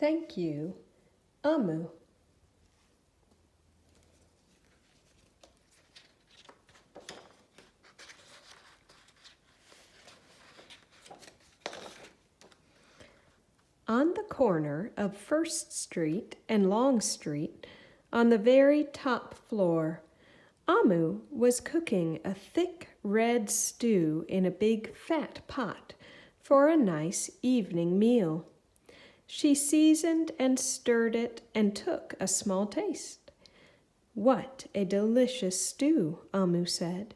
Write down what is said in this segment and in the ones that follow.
Thank you, Omu. On the corner of First Street and Long Street, on the very top floor, Omu was cooking a thick red stew in a big fat pot for a nice evening meal. She seasoned and stirred it and took a small taste. "What a delicious stew," Omu said.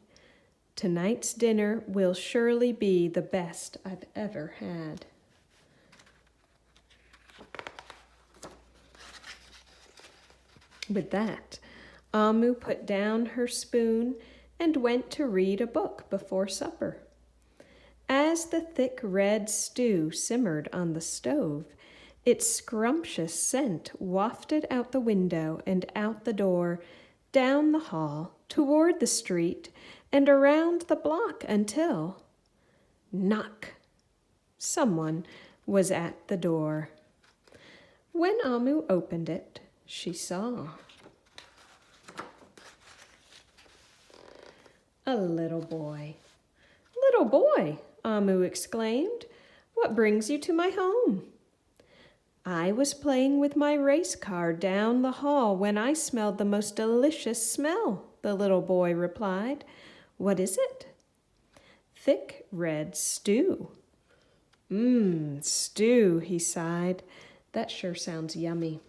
"Tonight's dinner will surely be the best I've ever had." With that, Omu put down her spoon and went to read a book before supper. As the thick red stew simmered on the stove, its scrumptious scent wafted out the window and out the door, down the hall, toward the street, and around the block until... Knock! Someone was at the door. When Omu opened it, she saw a little boy. "Little boy," Omu exclaimed, "what brings you to my home?" "I was playing with my race car down the hall when I smelled the most delicious smell," the little boy replied. "What is it?" "Thick red stew." Stew," he sighed. "That sure sounds yummy."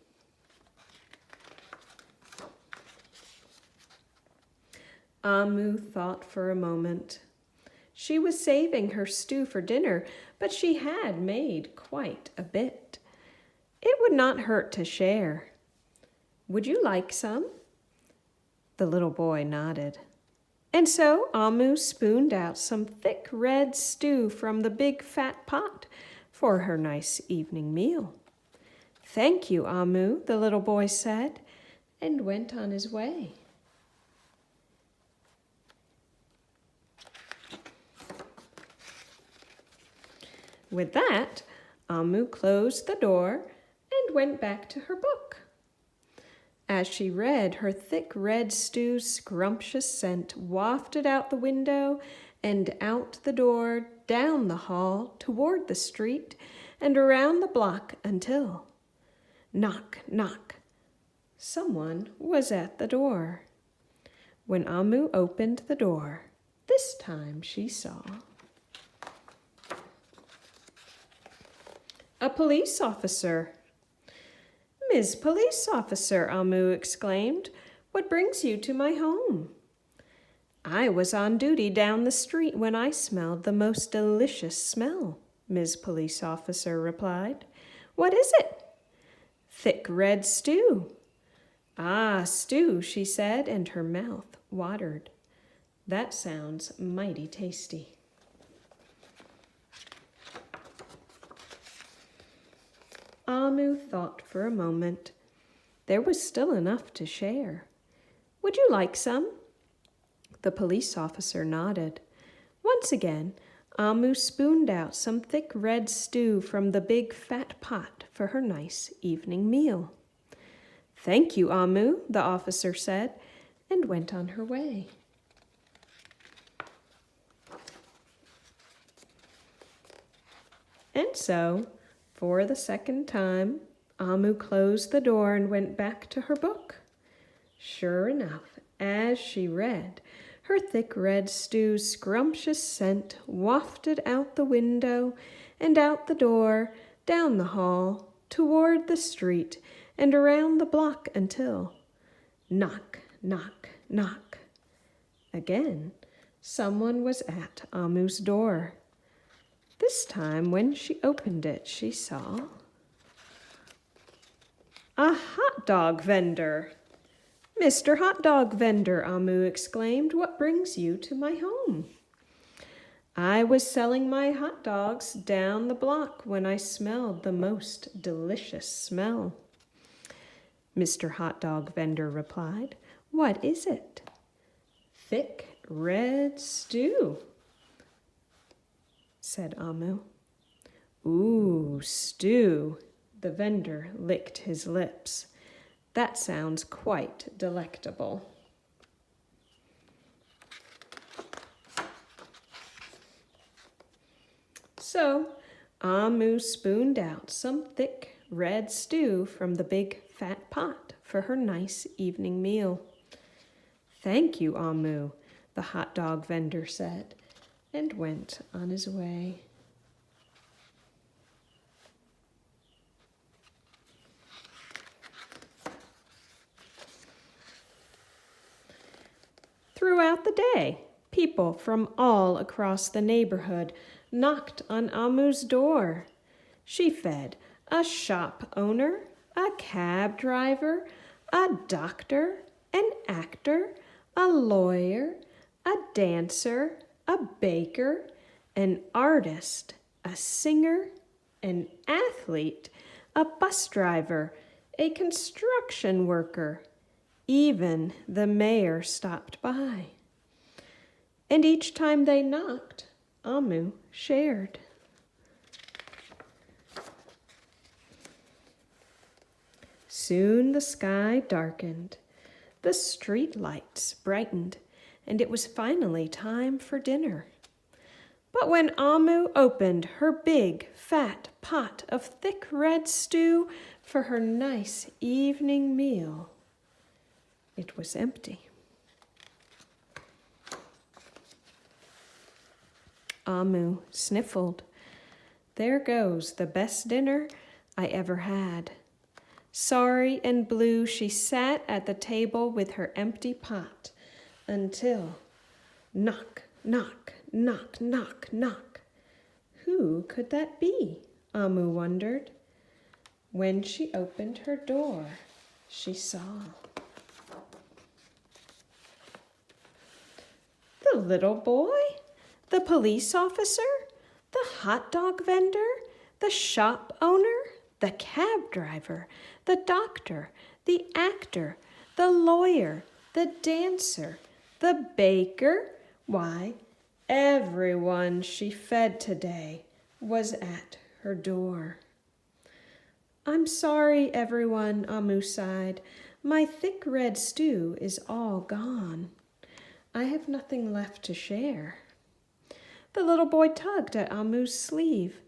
Omu thought for a moment. She was saving her stew for dinner, but she had made quite a bit. It would not hurt to share. "Would you like some?" The little boy nodded. And so Omu spooned out some thick red stew from the big fat pot for her nice evening meal. "Thank you, Omu," the little boy said, and went on his way. With that, Omu closed the door and went back to her book. As she read, her thick red stew's scrumptious scent wafted out the window and out the door, down the hall, toward the street, and around the block until... Knock, knock. Someone was at the door. When Omu opened the door, this time she saw... a police officer. "Ms. Police Officer," Omu exclaimed, "what brings you to my home?" "I was on duty down the street when I smelled the most delicious smell," Ms. Police Officer replied. "What is it?" "Thick red stew." "Ah, stew," she said, and her mouth watered. "That sounds mighty tasty." Omu thought for a moment. There was still enough to share. "Would you like some?" The police officer nodded. Once again, Omu spooned out some thick red stew from the big fat pot for her nice evening meal. "Thank you, Omu," the officer said, and went on her way. And so, for the second time, Omu closed the door and went back to her book. Sure enough, as she read, her thick red stew's scrumptious scent wafted out the window and out the door, down the hall, toward the street, and around the block until... Knock, knock, knock. Again, someone was at Amu's door. This time, when she opened it, she saw a hot dog vendor. "Mr. Hot Dog Vendor," Omu exclaimed, "what brings you to my home?" "I was selling my hot dogs down the block when I smelled the most delicious smell," Mr. Hot Dog Vendor replied. "What is it?" "Thick red stew," said Omu. "Ooh, stew," The vendor licked his lips. That sounds quite delectable. So, Omu spooned out some thick red stew from the big fat pot for her nice evening meal. "Thank you, Omu," the hot dog vendor said, and went on his way. Throughout the day, people from all across the neighborhood knocked on Amu's door. She fed a shop owner, a cab driver, a doctor, an actor, a lawyer, a dancer, a baker, an artist, a singer, an athlete, a bus driver, a construction worker. Even the mayor stopped by. And each time they knocked, Omu shared. Soon the sky darkened, the street lights brightened, and it was finally time for dinner. But when Omu opened her big, fat pot of thick red stew for her nice evening meal, it was empty. Omu sniffled. "There goes the best dinner I ever had." Sorry and blue, she sat at the table with her empty pot until knock, knock, knock, knock, knock. Who could that be? Omu wondered. When she opened her door, she saw the little boy, the police officer, the hot dog vendor, the shop owner, the cab driver, the doctor, the actor, the lawyer, the dancer, the baker. Why, everyone she fed today was at her door. "I'm sorry, everyone," Omu sighed. "My thick red stew is all gone. I have nothing left to share." The little boy tugged at Amu's sleeve.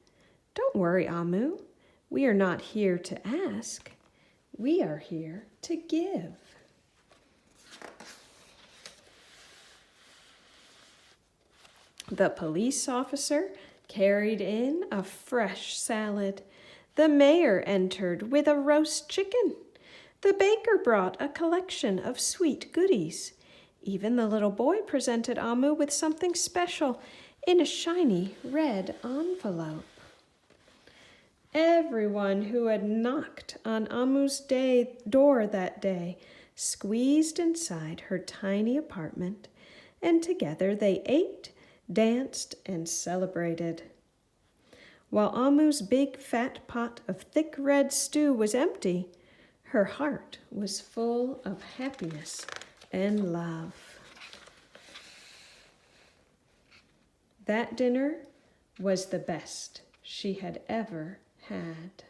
"Don't worry, Omu. We are not here to ask. We are here to give." The police officer carried in a fresh salad. The mayor entered with a roast chicken. The baker brought a collection of sweet goodies. Even the little boy presented Omu with something special in a shiny red envelope. Everyone who had knocked on Amu's door that day squeezed inside her tiny apartment, and together they ate, danced, and celebrated. While Amu's big fat pot of thick red stew was empty, her heart was full of happiness and love. That dinner was the best she had ever had.